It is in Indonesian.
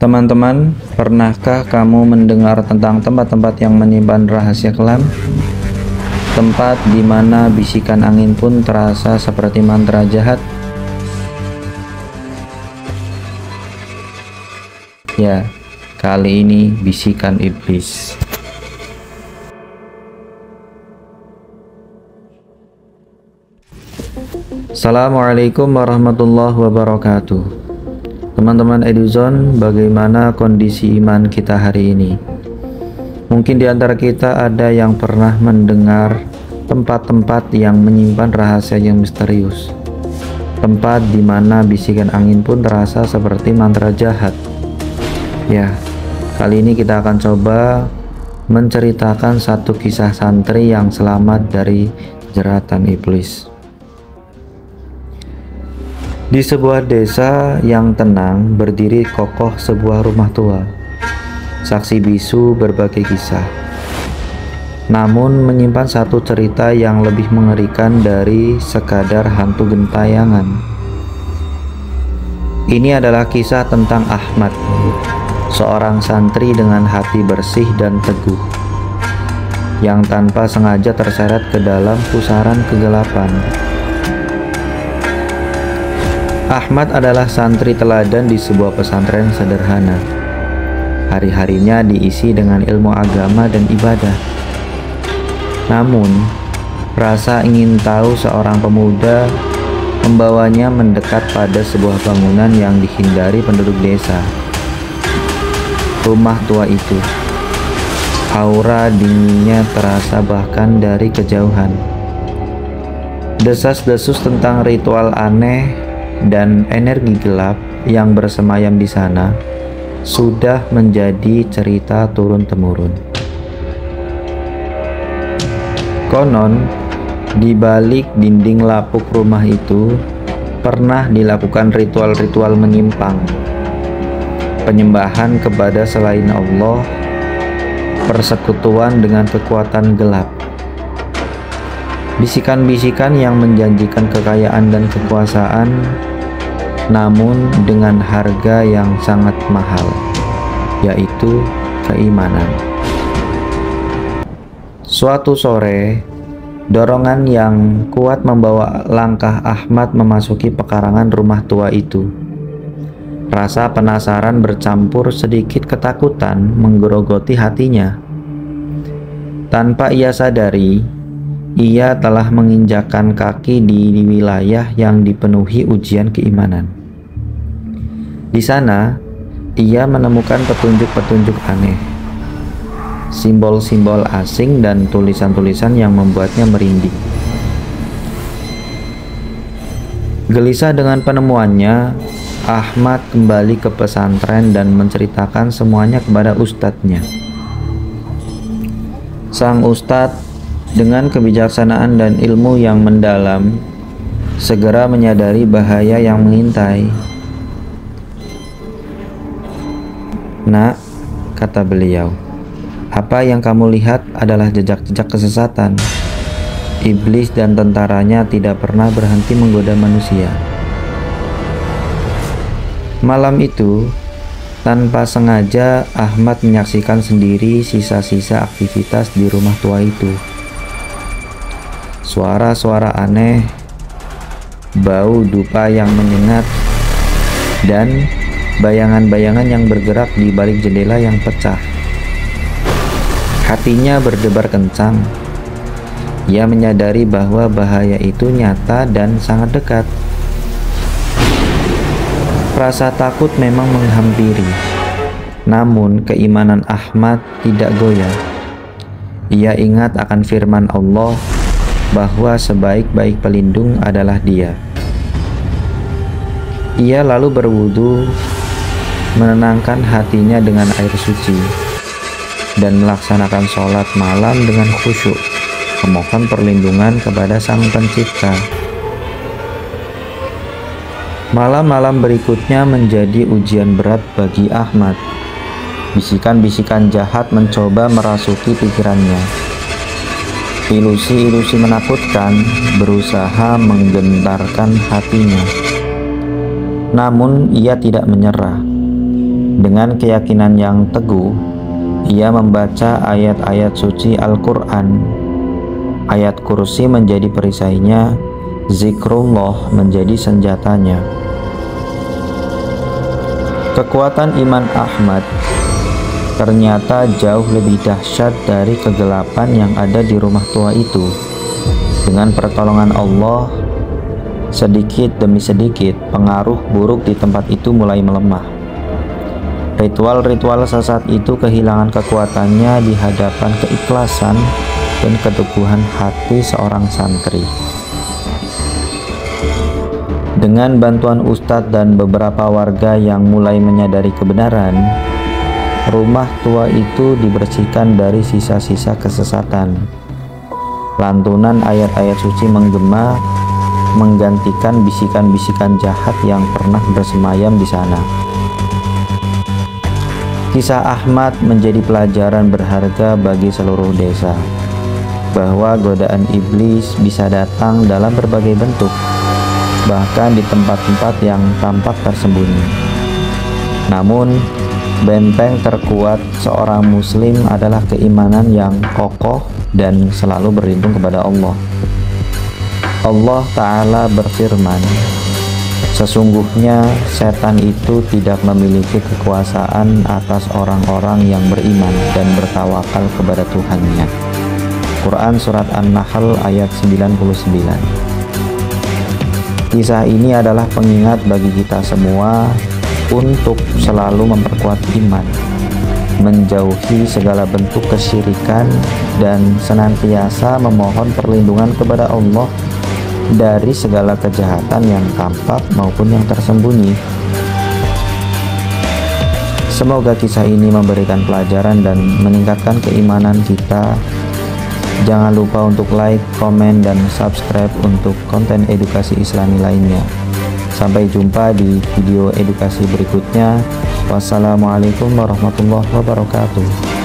Teman-teman, pernahkah kamu mendengar tentang tempat-tempat yang menyimpan rahasia kelam? Tempat di mana bisikan angin pun terasa seperti mantra jahat? Ya, kali ini bisikan iblis. Assalamualaikum warahmatullahi wabarakatuh. Teman-teman Eduzone, bagaimana kondisi iman kita hari ini? Mungkin di antara kita ada yang pernah mendengar tempat-tempat yang menyimpan rahasia yang misterius. Tempat di mana bisikan angin pun terasa seperti mantra jahat. Ya, kali ini kita akan coba menceritakan satu kisah santri yang selamat dari jeratan iblis. Di sebuah desa yang tenang berdiri kokoh sebuah rumah tua. Saksi bisu berbagai kisah, namun menyimpan satu cerita yang lebih mengerikan dari sekadar hantu gentayangan. Ini adalah kisah tentang Ahmad, seorang santri dengan hati bersih dan teguh, yang tanpa sengaja terseret ke dalam pusaran kegelapan. Ahmad adalah santri teladan di sebuah pesantren sederhana. Hari-harinya diisi dengan ilmu agama dan ibadah. Namun, rasa ingin tahu seorang pemuda membawanya mendekat pada sebuah bangunan yang dihindari penduduk desa. Rumah tua itu, aura dinginnya terasa bahkan dari kejauhan. Desas-desus tentang ritual aneh dan energi gelap yang bersemayam di sana sudah menjadi cerita turun-temurun. Konon, di balik dinding lapuk rumah itu pernah dilakukan ritual-ritual menyimpang, penyembahan kepada selain Allah, persekutuan dengan kekuatan gelap. Bisikan-bisikan yang menjanjikan kekayaan dan kekuasaan, namun dengan harga yang sangat mahal, yaitu keimanan. Suatu sore, dorongan yang kuat membawa langkah Ahmad memasuki pekarangan rumah tua itu. Rasa penasaran bercampur sedikit ketakutan menggerogoti hatinya. Tanpa ia sadari, ia telah menginjakkan kaki di wilayah yang dipenuhi ujian keimanan. Di sana, ia menemukan petunjuk-petunjuk aneh, simbol-simbol asing dan tulisan-tulisan yang membuatnya merinding. Gelisah dengan penemuannya, Ahmad kembali ke pesantren dan menceritakan semuanya kepada ustadznya. Sang ustadz dengan kebijaksanaan dan ilmu yang mendalam segera menyadari bahaya yang mengintai. "Nak," kata beliau, "apa yang kamu lihat adalah jejak-jejak kesesatan. Iblis dan tentaranya tidak pernah berhenti menggoda manusia." Malam itu, tanpa sengaja Ahmad menyaksikan sendiri sisa-sisa aktivitas di rumah tua itu. Suara-suara aneh, bau dupa yang menyengat, dan bayangan-bayangan yang bergerak di balik jendela yang pecah. Hatinya berdebar kencang. Ia menyadari bahwa bahaya itu nyata dan sangat dekat. Rasa takut memang menghampiri, namun keimanan Ahmad tidak goyah. Ia ingat akan firman Allah bahwa sebaik-baik pelindung adalah Dia. Ia lalu berwudu, menenangkan hatinya dengan air suci, dan melaksanakan sholat malam dengan khusyuk, memohon perlindungan kepada Sang Pencipta. Malam-malam berikutnya menjadi ujian berat bagi Ahmad. Bisikan-bisikan jahat mencoba merasuki pikirannya. Ilusi-ilusi menakutkan berusaha menggentarkan hatinya. Namun ia tidak menyerah. Dengan keyakinan yang teguh, ia membaca ayat-ayat suci Al-Quran. Ayat kursi menjadi perisainya, zikrullah menjadi senjatanya. Kekuatan iman Ahmad ternyata jauh lebih dahsyat dari kegelapan yang ada di rumah tua itu. Dengan pertolongan Allah, sedikit demi sedikit pengaruh buruk di tempat itu mulai melemah. Ritual-ritual sesat itu kehilangan kekuatannya di hadapan keikhlasan dan keteguhan hati seorang santri. Dengan bantuan ustadz dan beberapa warga yang mulai menyadari kebenaran, rumah tua itu dibersihkan dari sisa-sisa kesesatan. Lantunan ayat-ayat suci menggema, menggantikan bisikan-bisikan jahat yang pernah bersemayam di sana. Kisah Ahmad menjadi pelajaran berharga bagi seluruh desa, bahwa godaan iblis bisa datang dalam berbagai bentuk, bahkan di tempat-tempat yang tampak tersembunyi. Namun, benteng terkuat seorang muslim adalah keimanan yang kokoh dan selalu berlindung kepada Allah. Allah Ta'ala berfirman, sesungguhnya setan itu tidak memiliki kekuasaan atas orang-orang yang beriman dan bertawakal kepada Tuhannya. Quran Surat An-Nahl ayat 99. Kisah ini adalah pengingat bagi kita semua untuk selalu memperkuat iman, menjauhi segala bentuk kesyirikan, dan senantiasa memohon perlindungan kepada Allah dari segala kejahatan yang tampak maupun yang tersembunyi. Semoga kisah ini memberikan pelajaran dan meningkatkan keimanan kita. Jangan lupa untuk like, komen, dan subscribe untuk konten edukasi Islami lainnya. Sampai jumpa di video edukasi berikutnya. Wassalamualaikum warahmatullahi wabarakatuh.